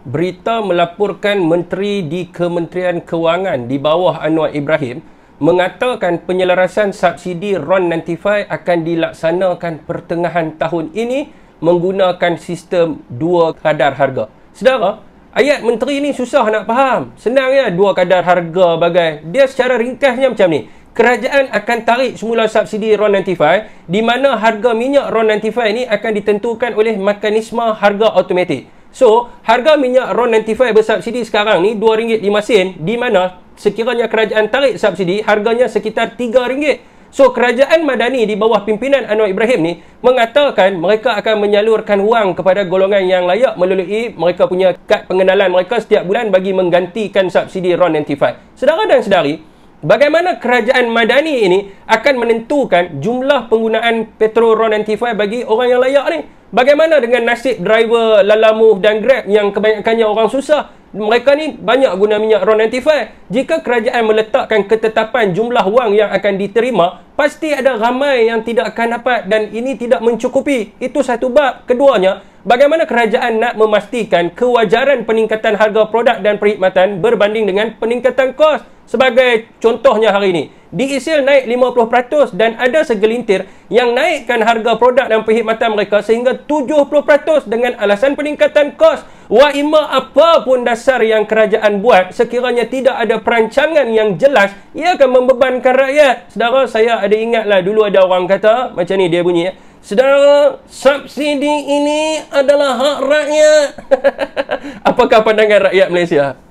Berita melaporkan Menteri di Kementerian Kewangan di bawah Anwar Ibrahim mengatakan penyelarasan subsidi RON95 akan dilaksanakan pertengahan tahun ini menggunakan sistem dua kadar harga. Saudara, ayat menteri ni susah nak faham. Senang ya, dua kadar harga bagai. Dia secara ringkasnya macam ni. Kerajaan akan tarik semula subsidi RON95 di mana harga minyak RON95 ini akan ditentukan oleh mekanisme harga automatik. So, harga minyak RON95 bersubsidi sekarang ni RM2.5 sen, di mana sekiranya kerajaan tarik subsidi, harganya sekitar RM3. So, kerajaan Madani di bawah pimpinan Anwar Ibrahim ni mengatakan mereka akan menyalurkan wang kepada golongan yang layak melalui mereka punya kad pengenalan mereka setiap bulan bagi menggantikan subsidi RON95. Saudara dan saudari, bagaimana kerajaan Madani ini akan menentukan jumlah penggunaan petrol RON95 bagi orang yang layak ni? Bagaimana dengan nasib driver Lalamove dan Grab yang kebanyakannya orang susah? Mereka ni banyak guna minyak RON95. Jika kerajaan meletakkan ketetapan jumlah wang yang akan diterima, pasti ada ramai yang tidak akan dapat dan ini tidak mencukupi. Itu satu bab. Keduanya, bagaimana kerajaan nak memastikan kewajaran peningkatan harga produk dan perkhidmatan berbanding dengan peningkatan kos? Sebagai contohnya hari ini, diesel naik 50% dan ada segelintir yang naikkan harga produk dan perkhidmatan mereka sehingga 70% dengan alasan peningkatan kos. Wa imma apa pun dasar yang kerajaan buat, sekiranya tidak ada perancangan yang jelas, ia akan membebankan rakyat. Saudara, saya ada ingatlah dulu ada orang kata, macam ni dia bunyi ya, saudara, subsidi ini adalah hak rakyat. Apakah pandangan rakyat Malaysia?